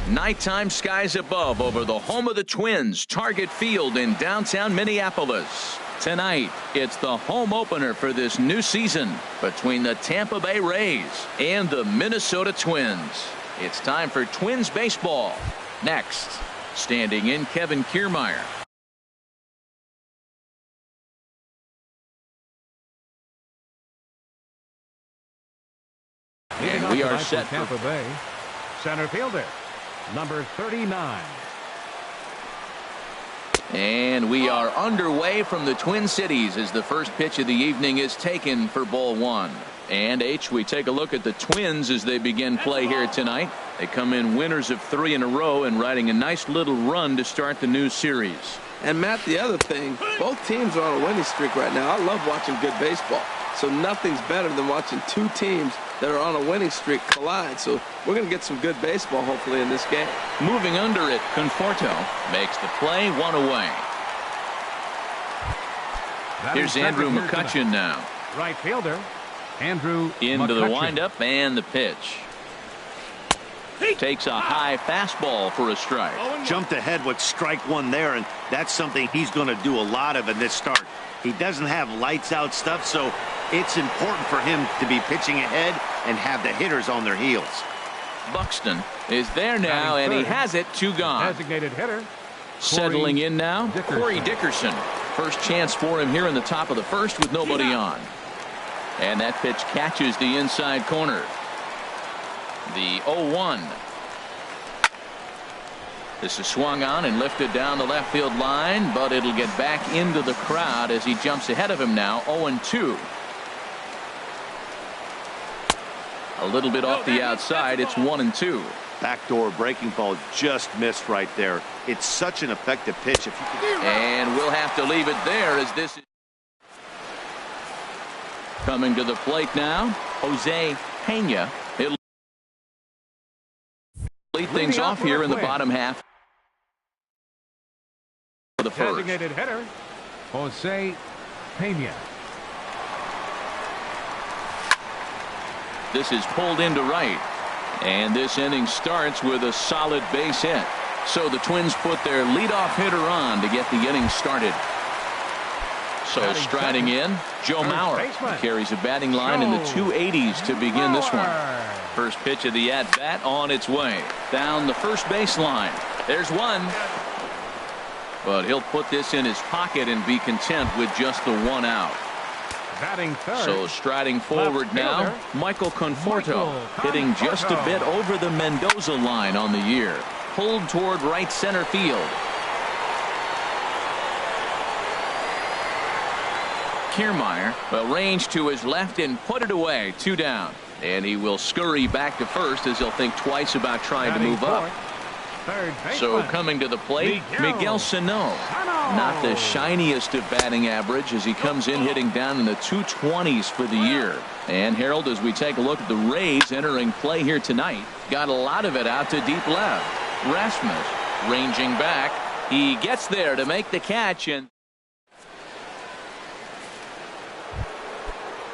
Nighttime skies above over the home of the Twins, Target Field in downtown Minneapolis. Tonight, it's the home opener for this new season between the Tampa Bay Rays and the Minnesota Twins. It's time for Twins baseball. Next, standing in, Kevin Kiermaier. And we are set for Tampa Bay. Center fielder, number 39. And we are underway from the Twin Cities as the first pitch of the evening is taken for ball one. And H, we take a look at the Twins as they begin play here tonight. They come in winners of 3 in a row and riding a nice little run to start the new series. And Matt, the other thing, both teams are on a winning streak right now. I love watching good baseball. So nothing's better than watching two teams that are on a winning streak collide. So we're going to get some good baseball, hopefully, in this game. Moving under it, Conforto makes the play, 1 away. Here's Andrew McCutchen now. Right fielder, Andrew into McCutchen. the windup and the pitch. Takes a high fastball for a strike. Jumped ahead with strike one there, and that's something he's going to do a lot of in this start. He doesn't have lights out stuff, so it's important for him to be pitching ahead and have the hitters on their heels. Buxton is there now, and he has it, 2 gone. Designated hitter. Settling in now, Corey Dickerson. First chance for him here in the top of the first with nobody on. And that pitch catches the inside corner. The 0-1. This is swung on and lifted down the left field line, but it'll get back into the crowd as he jumps ahead of him now, 0-2. A little bit off the outside, it's 1-2. Backdoor breaking ball just missed right there. It's such an effective pitch. If you can... And we'll have to leave it there as this is coming to the plate now, Jose Pena. He'll lead things off here in the bottom half of the first. Designated hitter, Jose Pena. This is pulled into right. And this inning starts with a solid base hit. So the Twins put their leadoff hitter on to get the inning started. So striding in, Joe Mauer carries a batting line in the 280s to begin this one. First pitch of the at-bat on its way. Down the first baseline. There's one. But he'll put this in his pocket and be content with just the 1 out. So striding forward now, Michael Conforto, hitting just a bit over the Mendoza line on the year. Pulled toward right center field. Kiermaier will range to his left and put it away, 2 down. And he will scurry back to first as he'll think twice about trying to move up. So coming to the plate, Miguel Sano. Not the shiniest of batting average as he comes in hitting down in the 220s for the year. And Harold, as we take a look at the Rays entering play here tonight, got a lot of it out to deep left. Rasmus ranging back. He gets there to make the catch, and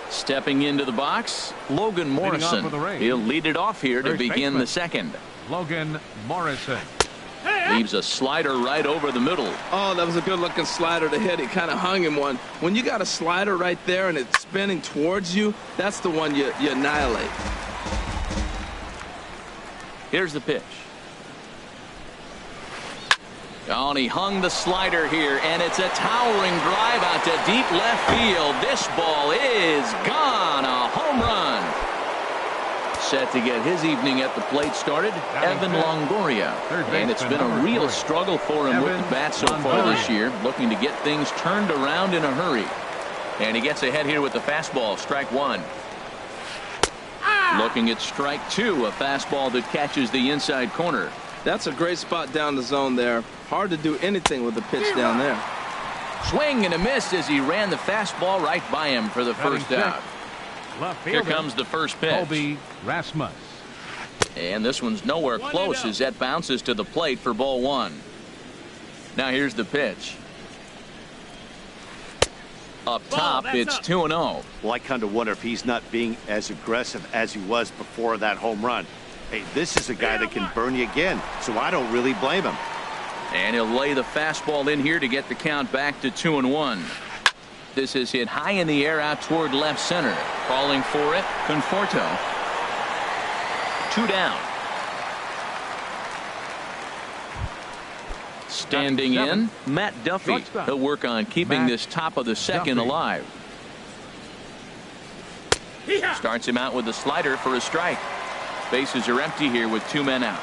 stepping into the box, Logan Morrison. He'll lead it off here to begin the second. Logan Morrison leaves a slider right over the middle. Oh, that was a good looking slider to hit. It kind of hung him one. When you got a slider right there and it's spinning towards you, that's the one you annihilate. Here's the pitch. Oh, and he hung the slider here, and it's a towering drive out to deep left field. This ball is gone. A home run. Set to get his evening at the plate started, Evan Longoria. And it's been a real struggle for him with the bat so far this year, looking to get things turned around in a hurry. And he gets ahead here with the fastball, strike 1. Looking at strike 2, a fastball that catches the inside corner. That's a great spot down the zone there. Hard to do anything with the pitch down there. Swing and a miss as he ran the fastball right by him for the first out. Here comes the first pitch. Colby Rasmus. And this one's nowhere close as that bounces to the plate for ball 1. Now here's the pitch. Up top, it's 2-0. Well, I kind of wonder if he's not being as aggressive as he was before that home run. Hey, this is a guy that can burn you again, so I don't really blame him. And he'll lay the fastball in here to get the count back to 2-1. This is hit high in the air out toward left center. Calling for it, Conforto. 2 down. Standing in, Matt Duffy. He'll work on keeping this top of the second alive. Starts him out with a slider for a strike. Bases are empty here with 2 men out.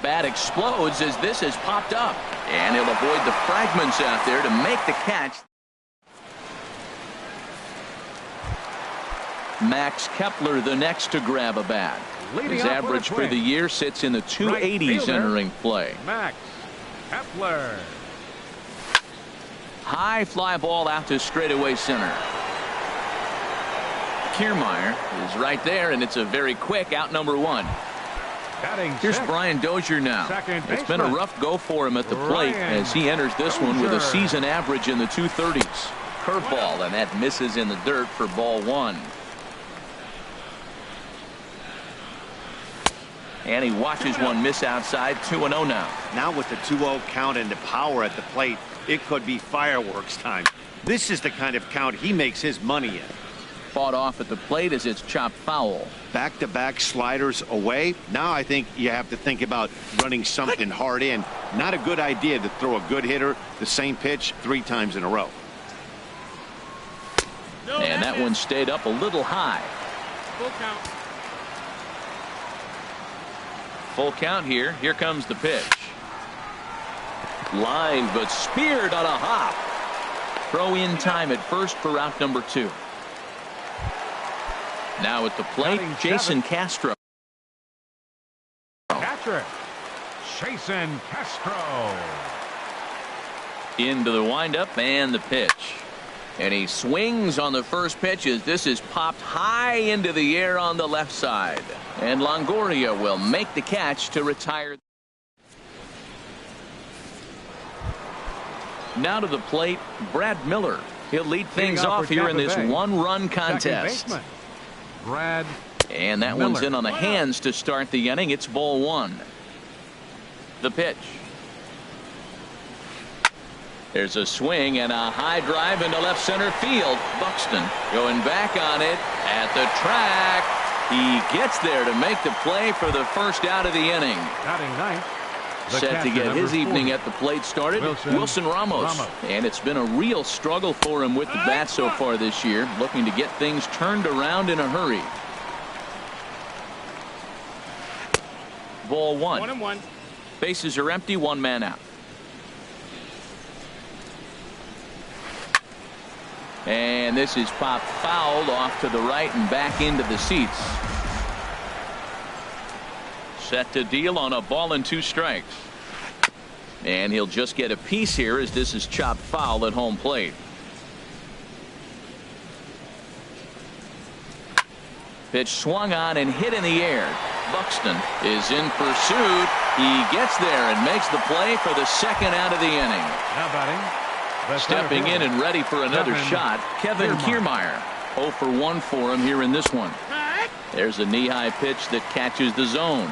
Bat explodes as this has popped up. And he'll avoid the fragments out there to make the catch. Max Kepler the next to grab a bat. His average for the year sits in the 280s entering play. Max Kepler. High fly ball out to straightaway center. Kiermaier is right there, and it's a very quick out number 1. Here's Brian Dozier now. It's been a rough go for him at the plate as he enters this one with a season average in the 230s. Curveball, and that misses in the dirt for ball 1. And he watches one miss outside. 2-0 now. Now with the 2-0 count and the power at the plate, it could be fireworks time. This is the kind of count he makes his money in. Fought off at the plate as it's chopped foul. Back-to-back sliders away. Now I think you have to think about running something hard in. Not a good idea to throw a good hitter the same pitch 3 times in a row. And that one stayed up a little high. Full count. Full count here. Here comes the pitch. Line, but speared on a hop. Throw in time at first for out number 2. Now at the plate, Jason Castro. Catcher, Jason Castro. Into the windup and the pitch. And he swings on the first pitch as this is popped high into the air on the left side. And Longoria will make the catch to retire. Now to the plate, Brad Miller. He'll lead things off here in this 1-run contest. Brad And that Miller. one's in on the hands to start the inning. It's ball 1. The pitch. There's a swing and a high drive into left center field. Buxton going back on it at the track. He gets there to make the play for the first out of the inning. Batting ninth. Set to get his evening at the plate started, Wilson Ramos. And it's been a real struggle for him with the bat so far this year, looking to get things turned around in a hurry. Ball 1. 1-1. Bases are empty, 1 man out. And this is popped fouled off to the right and back into the seats. Set to deal on a ball and 2 strikes. And he'll just get a piece here as this is chopped foul at home plate. Pitch swung on and hit in the air. Buxton is in pursuit. He gets there and makes the play for the second out of the inning. Now batting. Stepping in and ready for another shot, Kevin Kiermaier. 0 for 1 for him here in this one. There's a knee-high pitch that catches the zone.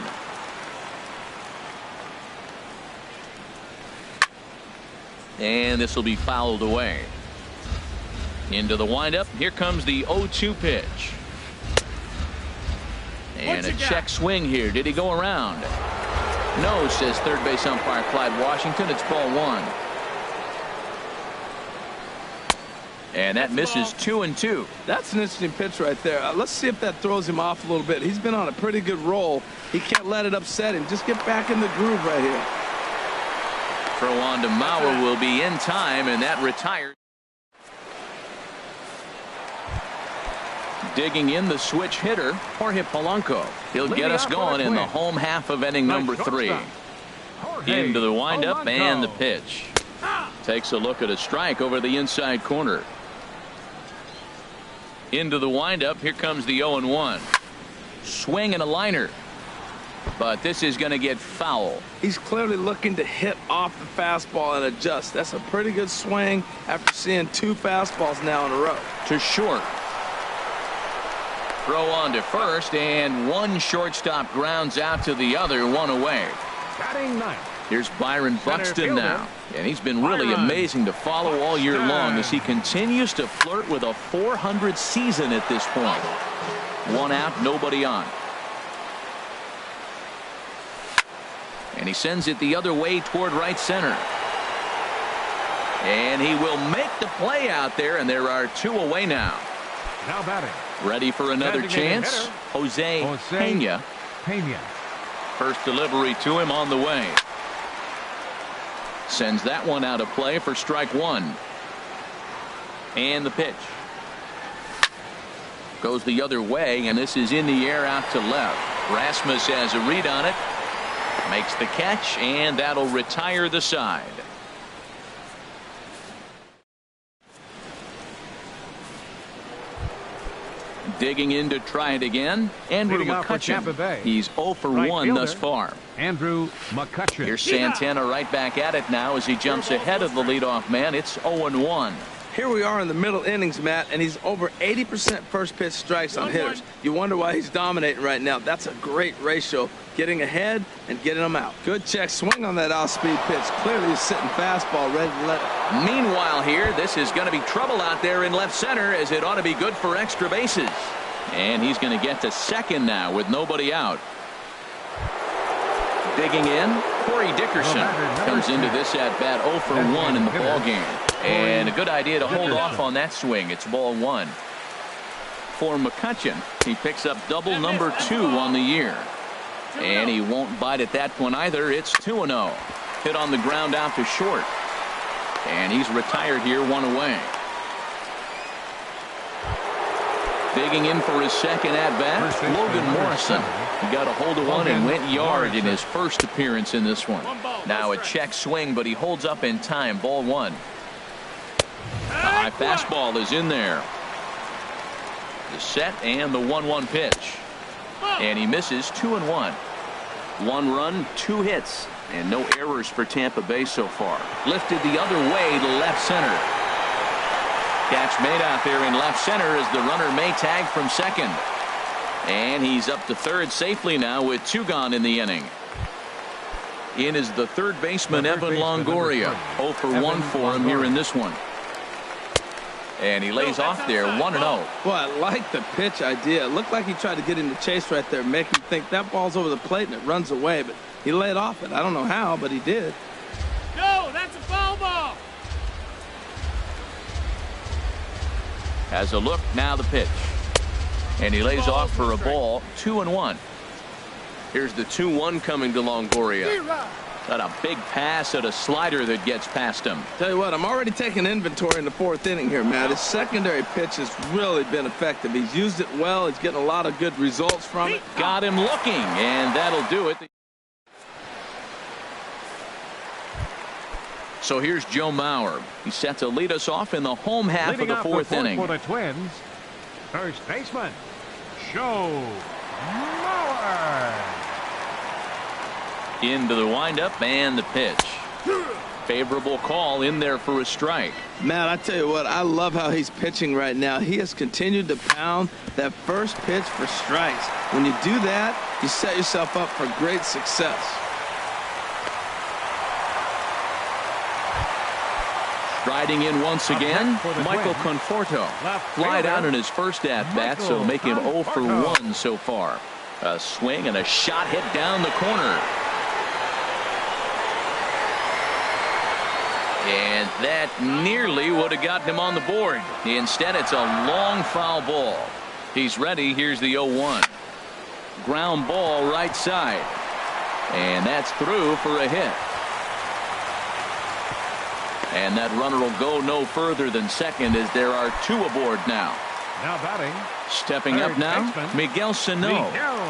And this will be fouled away. Into the windup. Here comes the 0-2 pitch. And a check swing here. Did he go around? No, says third base umpire Clyde Washington. It's ball 1. And that misses 2-2. That's an interesting pitch right there. Let's see if that throws him off a little bit. He's been on a pretty good roll. He can't let it upset him. Just get back in the groove right here. Throw on to Mauer will be in time, and that retired. Digging in the switch hitter, Jorge Polanco. He'll get us going in the home half of inning number 3. Into the windup and the pitch. Takes a look at a strike over the inside corner. Into the windup. Here comes the 0-1. Swing and a liner. But this is going to get foul. He's clearly looking to hit off the fastball and adjust. That's a pretty good swing after seeing 2 fastballs now in a row. To short. Throw on to first, and one shortstop grounds out to the other, one away. Batting ninth. Here's Byron Buxton now, and he's been really amazing to follow all year long as he continues to flirt with a .400 season at this point. One out, nobody on. And he sends it the other way toward right center. And he will make the play out there, and there are two away now. Now batting. Ready for another chance. Hitter, Jose Pena. First delivery to him on the way. Sends that one out of play for strike one. And the pitch. Goes the other way, and this is in the air out to left. Rasmus has a read on it. Makes the catch, and that'll retire the side. Digging in to try it again, Andrew McCutchen. He's 0 for 1 thus far. Andrew McCutchen. Here's Santana right back at it now as he jumps ahead of the leadoff man. It's 0-1. Here we are in the middle innings, Matt, and he's over 80% first pitch strikes on hitters. You wonder why he's dominating right now. That's a great ratio, getting ahead and getting them out. Good check swing on that off-speed pitch. Clearly he's sitting fastball ready to let it. Meanwhile here, this is going to be trouble out there in left center, as it ought to be good for extra bases. And he's going to get to second now with nobody out. Digging in, Corey Dickerson comes into this at bat 0 for 1 in the ball game. And a good idea to hold off on that swing. It's ball one. For McCutchen, he picks up double number 2 on the year. And he won't bite at that one either. It's 2-0. Hit on the ground out to short. And he's retired here, one away. Digging in for his second at-bat, Logan Morrison. He got a hold of one and went yard in his first appearance in this one. Now a check swing, but he holds up in time. Ball one. The high fastball is in there. The set and the 1-1 pitch. And he misses 2-1. 1 run, 2 hits, and no errors for Tampa Bay so far. Lifted the other way to left center. Catch made out there in left center as the runner may tag from second. And he's up to third safely now with 2 gone in the inning. In is the third baseman, Evan Longoria. 0 for 1 for him here in this one. And he lays off there, 1-0. Well, I like the pitch idea. It looked like he tried to get him to chase right there, make him think that ball's over the plate and it runs away. But he laid off it. I don't know how, but he did. No, that's a foul ball. Has a look, now the pitch. And he lays off for a ball, 2-1. Here's the 2-1 coming to Longoria. Got a big pass at a slider that gets past him. Tell you what, I'm already taking inventory in the 4th inning here, Matt. His secondary pitch has really been effective. He's used it well. He's getting a lot of good results from it. Got him looking, and that'll do it. So here's Joe Mauer. He's set to lead us off in the home half of the 4th inning. For the Twins, first baseman, Joe Mauer. Into the windup and the pitch. Favorable call in there for a strike. Matt, I tell you what, I love how he's pitching right now. He has continued to pound that first pitch for strikes. When you do that, you set yourself up for great success. Riding in once again, Michael Conforto. Flied out in his first at-bat, so make him 0 for 1 so far. A swing and a shot hit down the corner. And that nearly would have gotten him on the board. Instead, it's a long foul ball. He's ready. Here's the 0-1. Ground ball right side. And that's through for a hit. And that runner will go no further than second as there are 2 aboard now. Now batting. Stepping up now, Miguel Sano,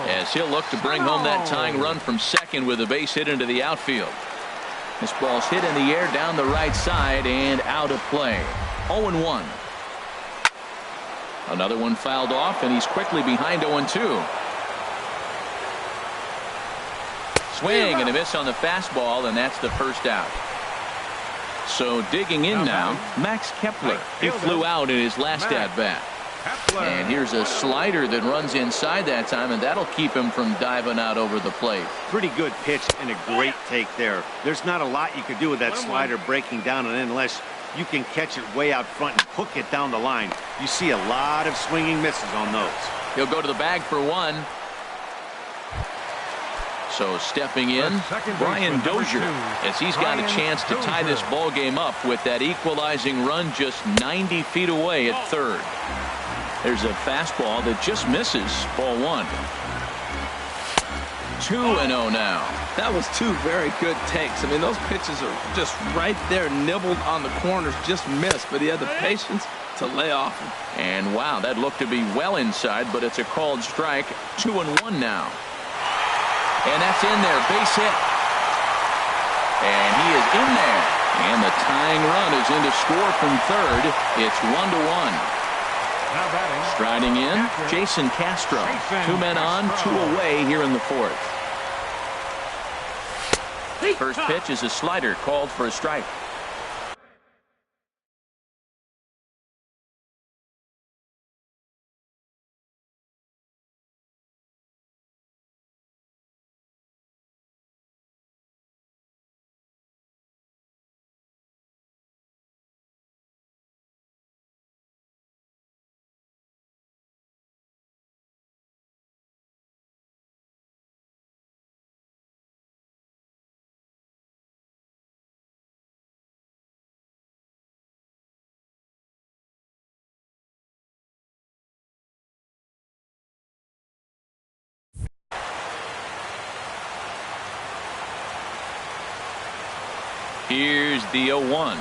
as he'll look to bring home that tying run from second with a base hit into the outfield. This ball's hit in the air down the right side and out of play. 0-1. Another one fouled off, and he's quickly behind 0-2. Swing and a miss on the fastball, and that's the first out. So digging in now, Max Kepler. He flew out in his last at-bat. And here's a slider that runs inside that time, and that'll keep him from diving out over the plate. Pretty good pitch and a great take there. There's not a lot you could do with that slider breaking down, and unless you can catch it way out front and hook it down the line. You see a lot of swinging misses on those. He'll go to the bag for one. So stepping in, Brian Dozier, as he's got a chance to tie this ball game up with that equalizing run just 90 feet away at third. There's a fastball that just misses, ball one. 2-0 now. That was two very good takes. I mean, those pitches are just right there, nibbled on the corners, just missed, but he had the patience to lay off him. And wow, that looked to be well inside, but it's a called strike. 2-1 now. And that's in there, base hit. And he is in there. And the tying run is in to score from third. It's 1-1. Striding in, Jason Castro. 2 men on, 2 away here in the fourth. First pitch is a slider called for a strike. Here's the 0-1.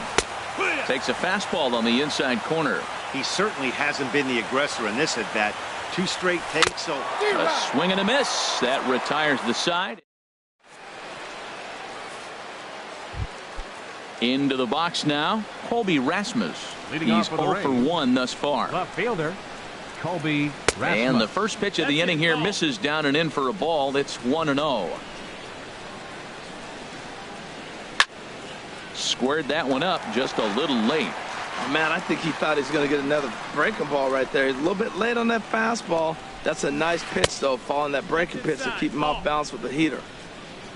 Takes a fastball on the inside corner. He certainly hasn't been the aggressor in this at bat. 2 straight takes, so a swing and a miss. That retires the side. Into the box now, Colby Rasmus. He's 0 for 1 thus far. Left fielder, Colby Rasmus. And the first pitch of the inning here misses down and in for a ball. It's 1-0. Squared that one up just a little late. Oh, man, I think he thought he's going to get another breaking ball right there. He's a little bit late on that fastball. That's a nice pitch, though, following that breaking pitch to keep him off balance with the heater.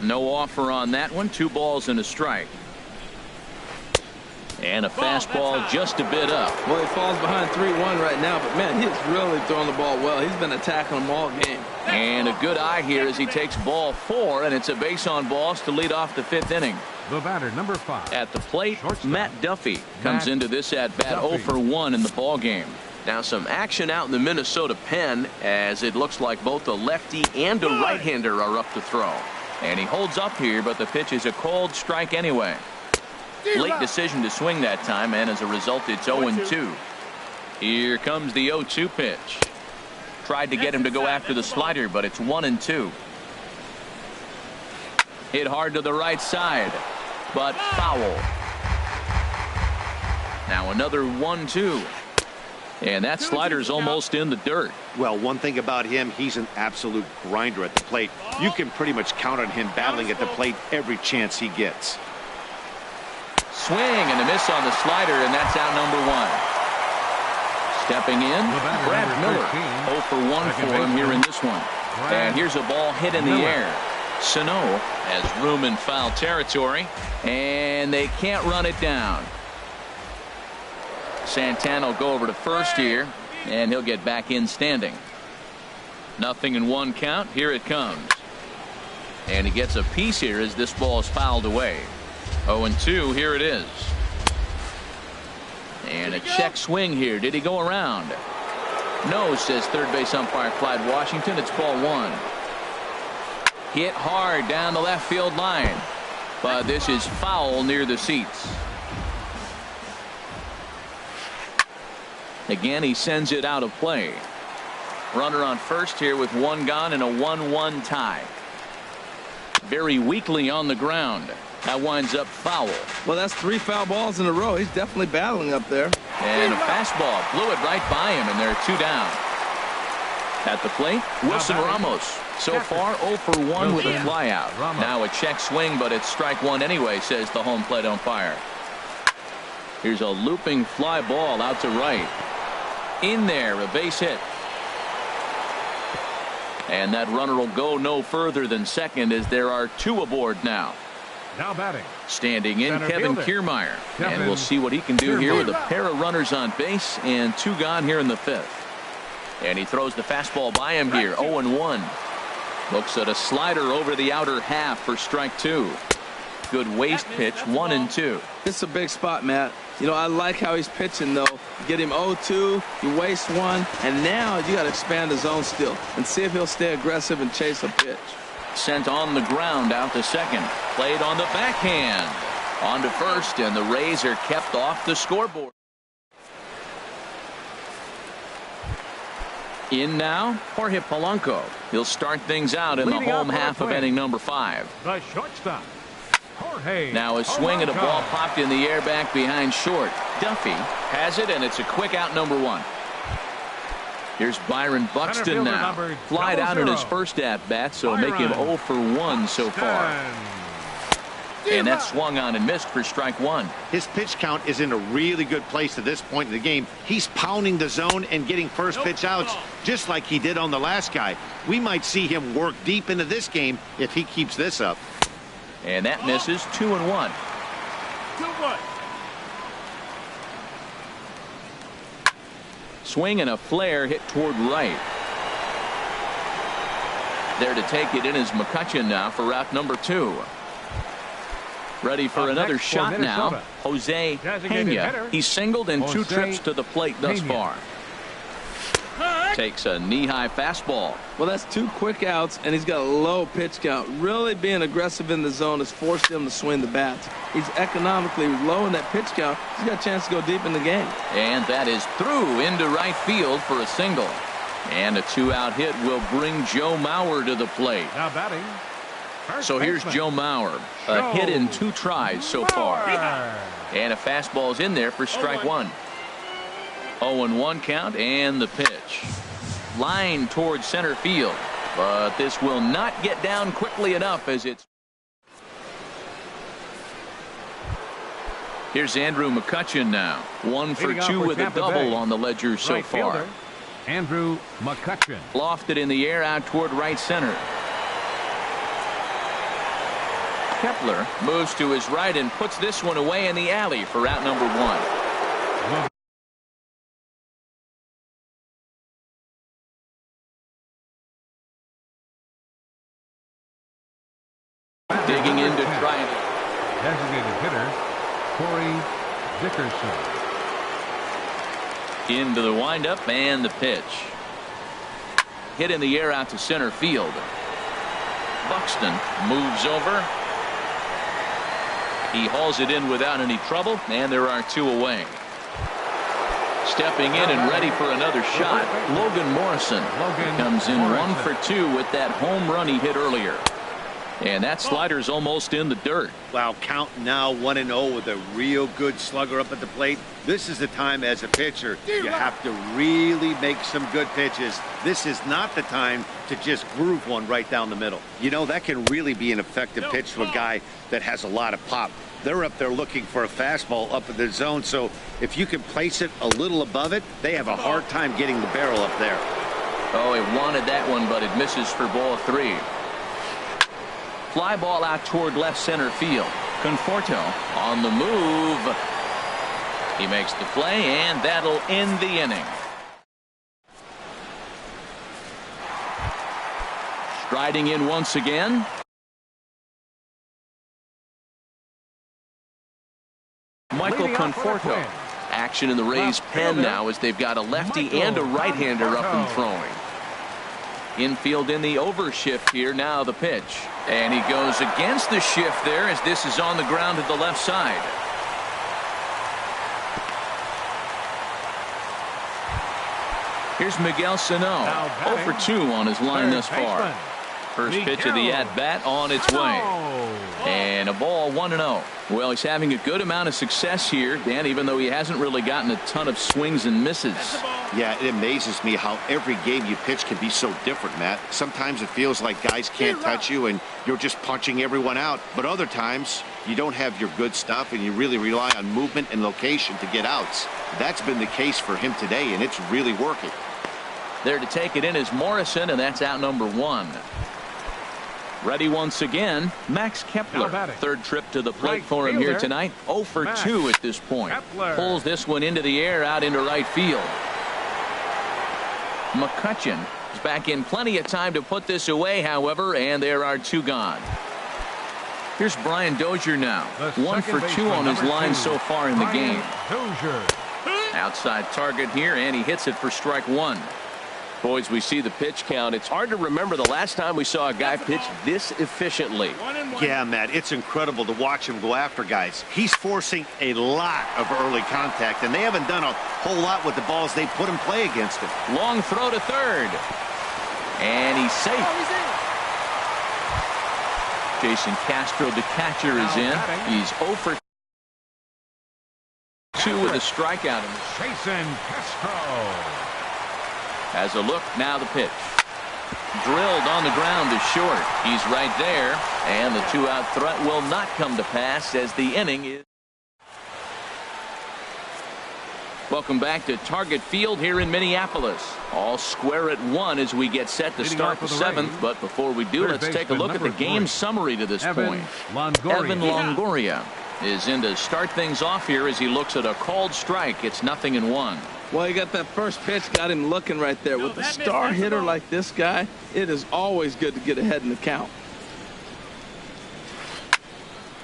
No offer on that one. 2 balls and a strike. And a fastball just a bit up. Well, he falls behind 3-1 right now, but, man, he is really throwing the ball well. He's been attacking them all game. And a good eye here as he takes ball 4, and it's a base on balls to lead off the 5th inning. The batter, number 5. At the plate, Matt Duffy comes into this at-bat 0 for 1 in the ball game. Now some action out in the Minnesota pen as it looks like both a lefty and a right-hander are up to throw. And he holds up here, but the pitch is a called strike anyway. Late decision to swing that time, and as a result, it's 0-2. Here comes the 0-2 pitch. Tried to get him to go after the slider, but it's 1-2. Hit hard to the right side, but foul. Now another 1-2. And that slider's almost in the dirt. Well, one thing about him, he's an absolute grinder at the plate. You can pretty much count on him battling at the plate every chance he gets. Swing and a miss on the slider, and that's out number 1. Stepping in, Brad Miller. 0 for 1 for him here in this one. And here's a ball hit in the air. Sano has room in foul territory, and they can't run it down. Santana will go over to first here, and he'll get back in standing. 0-1 count. Here it comes. And he gets a piece here as this ball is fouled away. 0-2. Here it is. And a check swing here. Did he go around? No, says third base umpire Clyde Washington. It's ball 1. Hit hard down the left field line, but this is foul near the seats. Again, he sends it out of play. Runner on first here with 1 gone and a 1-1 tie. Very weakly on the ground. That winds up foul. Well, that's 3 foul balls in a row. He's definitely battling up there. And a fastball blew it right by him, and there are 2 down. At the plate, Wilson Ramos. So far 0 for 1 with a flyout. Now a check swing, but it's strike 1 anyway, says the home plate umpire. Here's a looping fly ball out to right. In there, a base hit. And that runner will go no further than second as there are 2 aboard now. Now batting. Standing in, Center Kevin fielder. Kiermaier. And Kevin we'll see what he can do here with a Kiermaier. pair of runners on base and 2 gone here in the 5th. And he throws the fastball by him here, 0-1. Looks at a slider over the outer half for strike 2. Good waist pitch, 1-2. This is a big spot, Matt. You know, I like how he's pitching, though. Get him 0-2, you waste 1, and now you got to expand the zone still and see if he'll stay aggressive and chase a pitch. Sent on the ground out to second. Played on the backhand. On to first, and the Rays are kept off the scoreboard. In now, Jorge Polanco. He'll start things out in the Leading home off half for of a inning number 5. The shortstop, Jorge. Now a swing and a Polanco. ball popped in the air back behind short. Duffy has it, and it's a quick out, number 1. Here's Byron Buxton fielder now. number Flied out in his 00. first at-bat, so make him 0 for 1 so far. And that swung on and missed for strike 1. His pitch count is in a really good place at this point in the game. He's pounding the zone and getting first pitch outs just like he did on the last guy. We might see him work deep into this game if he keeps this up. And that misses, 2-1. 2-1. Swing and a flare hit toward right. There to take it in is McCutchen now for route number 2. Ready for Up another next for shot now. Minnesota. Jose Designated Pena. hitter, He's singled in 2 Jose trips to the plate thus Pena. far. Takes a knee-high fastball. Well, that's 2 quick outs, and he's got a low pitch count. Really being aggressive in the zone has forced him to swing the bats. He's economically low in that pitch count. He's got a chance to go deep in the game. And that is through into right field for a single. And a 2-out hit will bring Joe Mauer to the plate. Now batting. First So here's baseman, Joe Mauer. A hit in 2 tries so far. Mauer. And a fastball's in there for strike 1. 0-1 count and the pitch. Line towards center field. But this will not get down quickly enough as it's. Here's Andrew McCutchen now. 1 for Leading off 2 for with a Tampa double Bay. on the ledger so Right far. fielder, Andrew McCutchen. Lofted in the air out toward right center. Kepler moves to his right and puts this one away in the alley for out number 1. Digging in to try it. Designated hitter, Corey Dickerson. Into the windup and the pitch. Hit in the air out to center field. Buxton moves over. He hauls it in without any trouble, and there are 2 away. Stepping in and ready for another shot, Logan Morrison. Logan Comes in Morrison. 1 for 2 with that home run he hit earlier. And that slider's almost in the dirt. Wow, count now 1-0 with a real good slugger up at the plate. This is the time as a pitcher you have to really make some good pitches. This is not the time to just groove one right down the middle. You know, that can really be an effective pitch to a guy that has a lot of pop. They're up there looking for a fastball up in the zone, so if you can place it a little above it, they have a hard time getting the barrel up there. Oh, he wanted that one, but it misses for ball 3. Fly ball out toward left center field. Conforto on the move. He makes the play, and that'll end the inning. Striding in once again. Michael Leading off for the Conforto. Twins. Action in the Rays' pen now as they've got a lefty Michael and a right-hander up and Conforto. throwing. Infield in the overshift here. Now the pitch. And he goes against the shift there as this is on the ground to the left side. Here's Miguel Sano. Now 0 for 2 on his line Third thus far. baseman, First pitch of the at-bat on its way. And a ball 1-0. Well, he's having a good amount of success here, Dan, even though he hasn't really gotten a ton of swings and misses. Yeah, it amazes me how every game you pitch can be so different, Matt. Sometimes it feels like guys can't touch you and you're just punching everyone out. But other times you don't have your good stuff and you really rely on movement and location to get outs. That's been the case for him today, and it's really working. There to take it in is Morrison, and that's out number 1. Ready once again, Max Kepler. Third trip to the plate for him here tonight. 0 for 2 at this point. Pulls this one into the air out into right field. McCutchen is back in plenty of time to put this away, however, and there are 2 gone. Here's Brian Dozier now. 1 for 2 on his line so far in the game. Outside target here, and he hits it for strike 1. Boys, we see the pitch count. It's hard to remember the last time we saw a guy pitch this efficiently. Yeah, Matt, it's incredible to watch him go after guys. He's forcing a lot of early contact, and they haven't done a whole lot with the balls they put in play against him. Long throw to third. And he's safe. Jason Castro, the catcher, is in. He's 0 for 2 with a strikeout. Jason Castro. Has a look, now the pitch. Drilled on the ground to short. He's right there, and the 2-out threat will not come to pass as the inning is. Welcome back to Target Field here in Minneapolis. All square at 1 as we get set to start the 7th. But before we do, let's take a look at the game summary to this point. Evan Longoria is in to start things off here as he looks at a called strike. It's 0-1. Well, he got that first pitch, got him looking right there. With a star hitter like this guy, it is always good to get ahead in the count.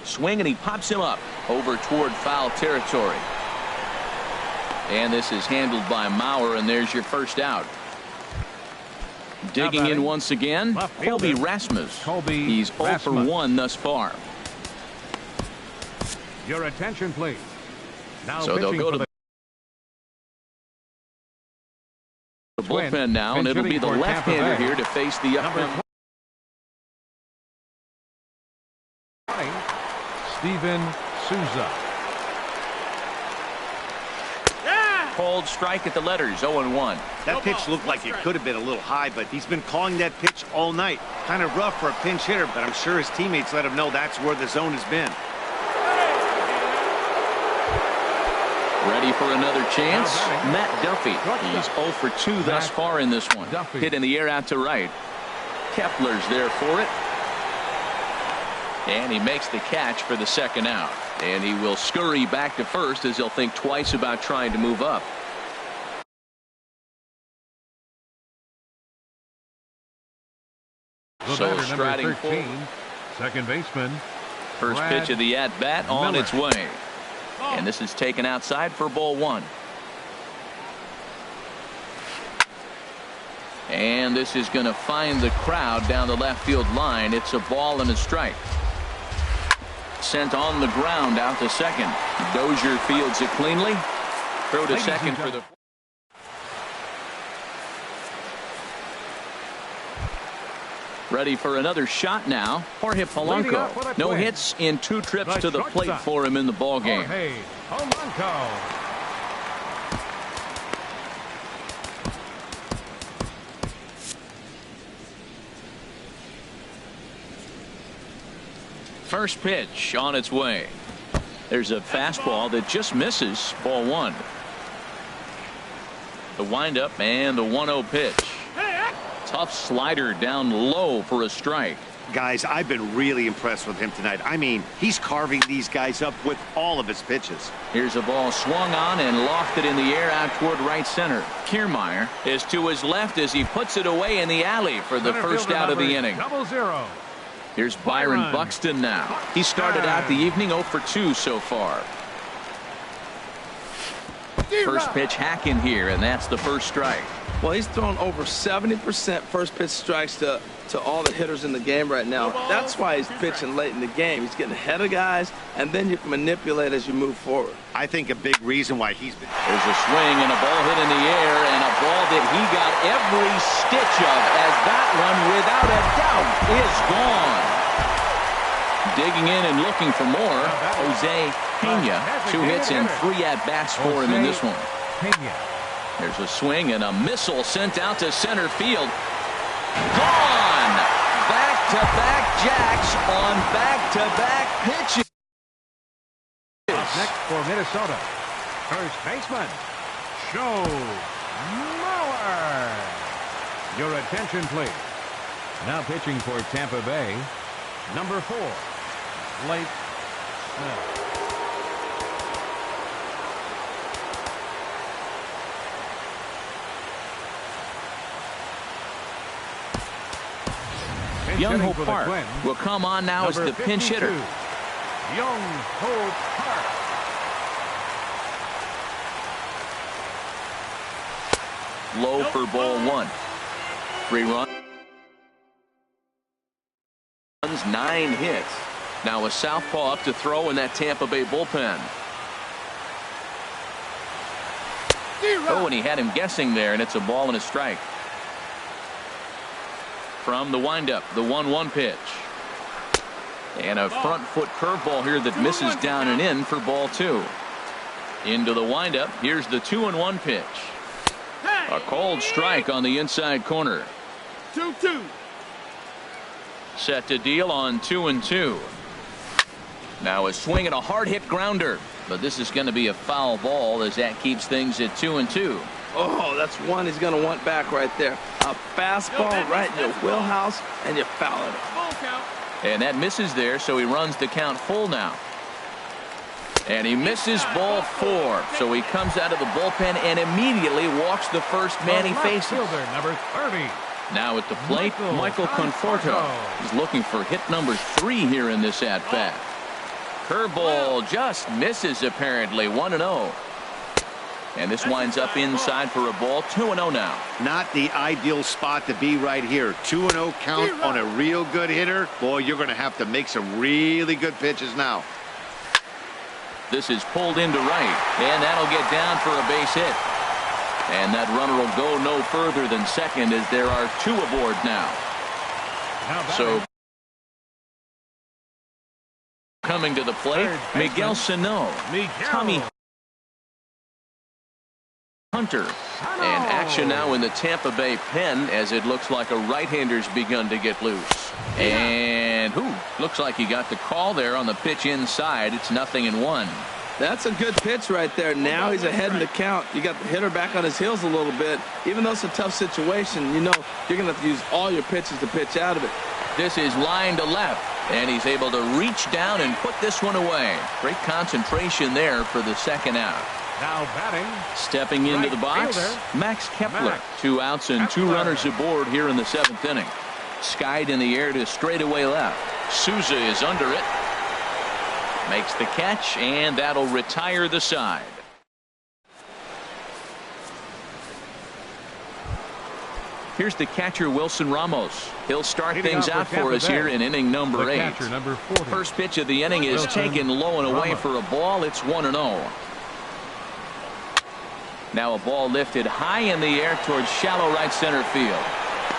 Swing, and he pops him up over toward foul territory. And this is handled by Mauer, and there's your first out. Digging in once again, Colby Rasmus. He's 0 for 1 thus far. Your attention, please. Now so they'll go to the bullpen now, and it'll be the left-hander here to face the upper. Steven Souza. Called strike at the letters, 0-1. That pitch looked like it could have been a little high, but he's been calling that pitch all night. Kind of rough for a pinch hitter, but I'm sure his teammates let him know that's where the zone has been. Ready for another chance? Matt Duffy. He's 0 for 2 thus far in this one. Hit in the air out to right. Kepler's there for it. And he makes the catch for the second out. And he will scurry back to first as he'll think twice about trying to move up. So striding forward. Second baseman. First pitch of the at-bat on its way. And this is taken outside for ball 1. And this is going to find the crowd down the left field line. It's a ball and a strike. Sent on the ground out to second. Dozier fields it cleanly. Throw to second for the. Ready for another shot now. Jorge Polanco. No hits in 2 trips to the plate for him in the ball game. First pitch on its way. There's a fastball that just misses. Ball 1. The windup and the 1-0 pitch. Tough slider down low for a strike. Guys, I've been really impressed with him tonight. I mean, he's carving these guys up with all of his pitches. Here's a ball swung on and lofted in the air out toward right center. Kiermaier is to his left as he puts it away in the alley for the first out of the inning. 0-0. Here's Byron Buxton now. He started out the evening 0 for 2 so far. First pitch hacking here, and that's the first strike. Well, he's thrown over 70% first pitch strikes to all the hitters in the game right now. That's why he's pitching late in the game. He's getting ahead of guys, and then you can manipulate as you move forward. I think a big reason why he's been... There's a swing and a ball hit in the air, and a ball that he got every stitch of, as that one, without a doubt, is gone. Digging in and looking for more, Jose Pena. 2 hits and 3 at-bats for him in this one. There's a swing and a missile sent out to center field. Gone! Back-to-back jacks on back-to-back pitches. Up next for Minnesota, first baseman, Joe Mauer. Your attention, please. Now pitching for Tampa Bay, number 4, Blake Snell. Young Ho Park will come on now as the pinch hitter. Young Ho Park. Low for ball 1. 3 runs, 9 hits. Now a southpaw up to throw in that Tampa Bay bullpen. Oh, and he had him guessing there, and it's a ball and a strike. From the windup, the 1-1 pitch. And a front foot curveball here that misses down and in for ball 2. Into the windup, here's the 2-1 pitch. A cold strike on the inside corner. 2-2. Set to deal on 2-2. Now a swing and a hard hit grounder. But this is going to be a foul ball as that keeps things at 2-2. Oh, that's one he's going to want back right there. A fastball right in your wheelhouse, and you foul it. And that misses there, so he runs the count full now. And he misses ball 4. So he comes out of the bullpen and immediately walks the first man he faces. Number 30. Now at the plate, Michael Conforto. He's looking for hit number 3 here in this at-bat. Curveball just misses apparently. 1-0. And this winds up inside for a ball. 2-0 now. Not the ideal spot to be right here. 2-0 count on a real good hitter. Boy, you're going to have to make some really good pitches now. This is pulled into right, and that'll get down for a base hit. And that runner will go no further than second as there are 2 aboard now. So coming to the plate, Miguel Sano, Tommy Hunter, and action now in the Tampa Bay pen as it looks like a right-hander's begun to get loose. And looks like he got the call there on the pitch inside. It's 0-1. That's a good pitch right there. Now he's ahead in the count. You got the hitter back on his heels a little bit. Even though it's a tough situation, you know you're going to have to use all your pitches to pitch out of it. This is line to left, and he's able to reach down and put this one away. Great concentration there for the second out. Now batting. Stepping into the box, Max Kepler. 2 outs and 2 runners aboard here in the 7th inning. Skied in the air to straightaway left. Souza is under it. Makes the catch, and that'll retire the side. Here's the catcher, Wilson Ramos. He'll start things out for us here in inning number 8. First pitch of the inning is taken low and away for a ball. It's 1-0. Now a ball lifted high in the air towards shallow right center field.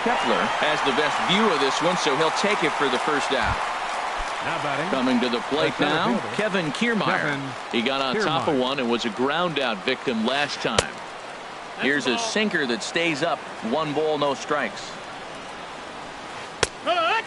Kepler has the best view of this one, so he'll take it for the first out. Coming to the plate now, Kevin Kiermaier. He got on top of one and was a ground out victim last time. Here's a sinker that stays up. 1 ball, no strikes.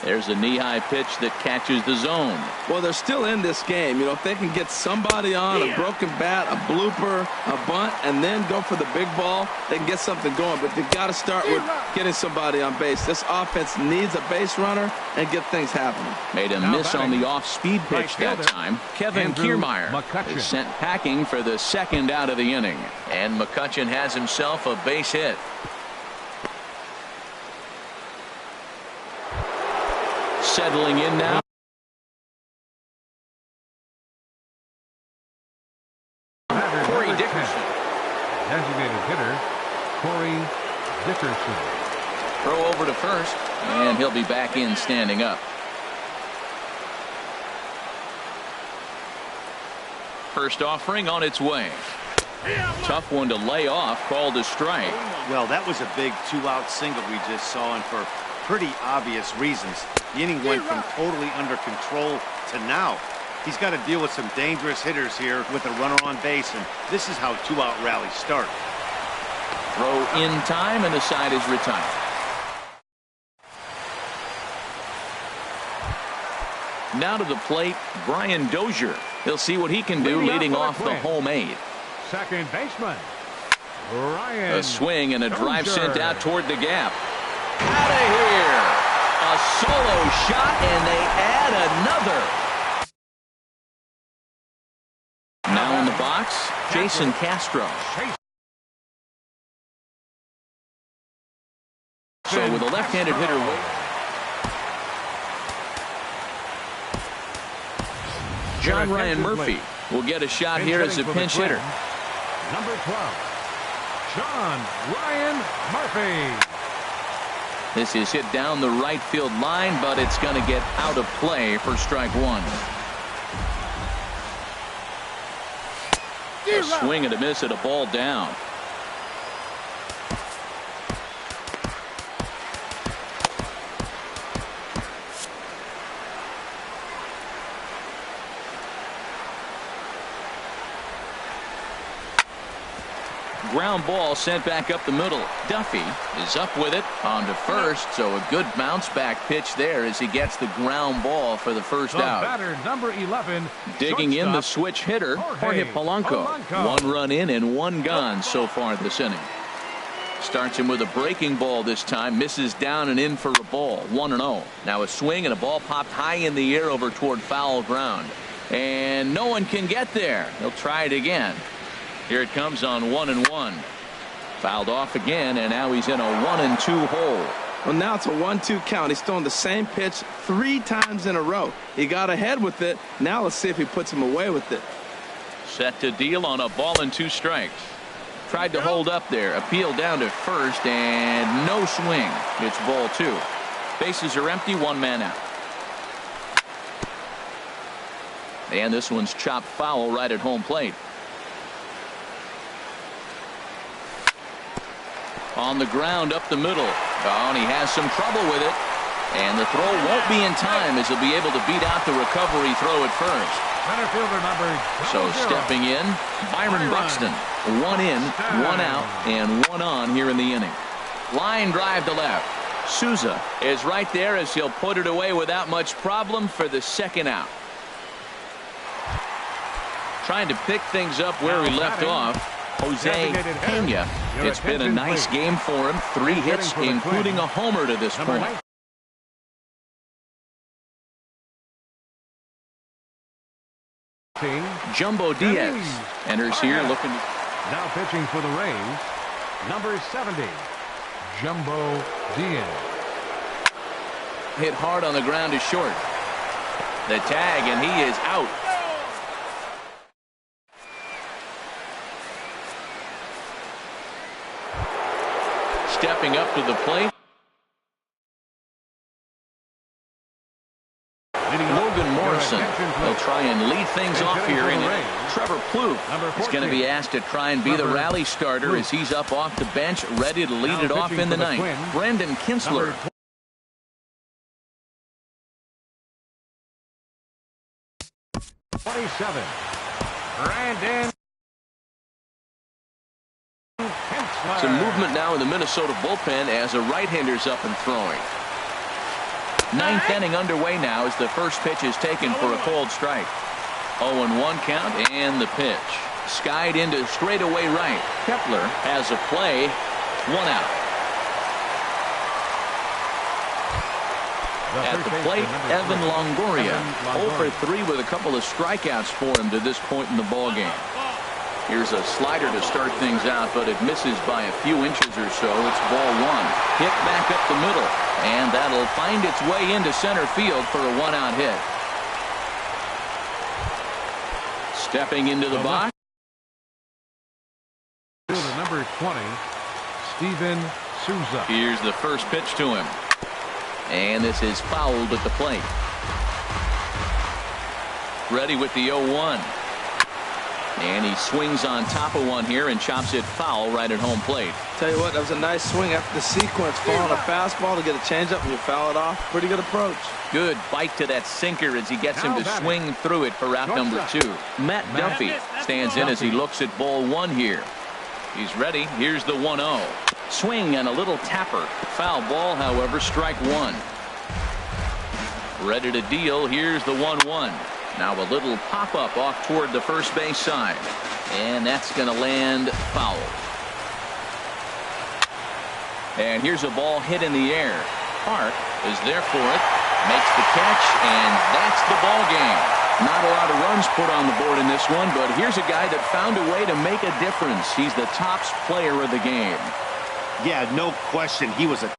There's a knee-high pitch that catches the zone. Well, they're still in this game. You know, if they can get somebody on, a broken bat, a blooper, a bunt, and then go for the big ball, they can get something going. But they've got to start with getting somebody on base. This offense needs a base runner and get things happening. Made a miss on the off-speed pitch that time. Kevin Kiermaier is sent packing for the 2nd out of the inning. And McCutchen has himself a base hit. Settling in now. Corey Dickerson. back in standing up. First offering on its way. Tough one to lay off, called a strike. Well, that was a big two-out single we just saw, and for pretty obvious reasons. The inning went from totally under control to now. He's got to deal with some dangerous hitters here with a runner on base, and this is how two-out rallies start. Throw in time, and the side is retired. Now to the plate, Brian Dozier. He'll see what he can do leading off the home eighth. Second baseman, Ryan. A swing and a drive sent out toward the gap. Out of here. A solo shot, and they add another. Now in the box, Jason Castro. So with a left-handed hitter John Ryan Murphy will get a shot here as a pinch hitter. Number 12, John Ryan Murphy. This is hit down the right field line, but it's going to get out of play for strike one. A swing and a miss at a ball down. Ground ball sent back up the middle. Duffy is up with it on to first, so a good bounce back pitch there as he gets the ground ball for the first out. Batter, number 11, digging in the switch hitter, Jorge Polanco. One run in and one gone so far this inning. Starts him with a breaking ball this time, misses down and in for a ball. 1-0. Now a swing and a ball popped high in the air over toward foul ground, and no one can get there. He'll try it again. Here it comes on 1-1. Fouled off again, and now he's in a 1-2 hole. Well, now it's a 1-2 count. He's thrown the same pitch 3 times in a row. He got ahead with it. Now let's see if he puts him away with it. Set to deal on a ball and 2 strikes. Tried to hold up there. Appeal down to first, and no swing. It's ball 2. Bases are empty. 1 man out. And this one's chopped foul right at home plate. On the ground up the middle. Oh, and he has some trouble with it. And the throw won't be in time as he'll be able to beat out the recovery throw at first. Center fielder number 00. So stepping in, Byron Buxton. 1 in, 1 out, and 1 on here in the inning. Line drive to left. Souza is right there as he'll put it away without much problem for the second out. Trying to pick things up where he left off. Jose Pena. It's been a nice game for him. 3 hits, including a homer to this point. Jumbo Diaz enters here looking. Now pitching for the Rays, number 70, Jumbo Diaz. Hit hard on the ground is short. The tag, and he is out. Stepping up to the plate. Logan Morrison will try and lead things off here. And Trevor Plouffe is going to be asked to try and be the rally starter as he's up off the bench, ready to lead it off in the ninth. Brandon Kinsler. Brandon. Some movement now in the Minnesota bullpen as a right-hander's up and throwing. 9th inning underway now as the first pitch is taken for a cold strike. 0-1 count and the pitch. Skied into straightaway right. Kepler has a play. 1 out. At the plate, Evan Longoria. 0 for 3 with a couple of strikeouts for him to this point in the ballgame. Here's a slider to start things out, but it misses by a few inches or so. It's ball 1. Hit back up the middle, and that'll find its way into center field for a 1-out hit. Stepping into the box. Number 20, Steven Souza. Here's the first pitch to him. And this is fouled at the plate. Ready with the 0-1. And he swings on top of one here and chops it foul right at home plate. Tell you what, that was a nice swing after the sequence. Falling a fastball to get a changeup and you foul it off. Pretty good approach. Good bite to that sinker as he gets him to swing through it for route number 2. Matt Duffy stands in as he looks at ball 1 here. He's ready. Here's the 1-0. Swing and a little tapper. Foul ball, however, strike 1. Ready to deal. Here's the 1-1. Now a little pop-up off toward the first base side. And that's going to land foul. And here's a ball hit in the air. Park is there for it. Makes the catch, and that's the ball game. Not a lot of runs put on the board in this one, but here's a guy that found a way to make a difference. He's the top player of the game. Yeah, no question. He was a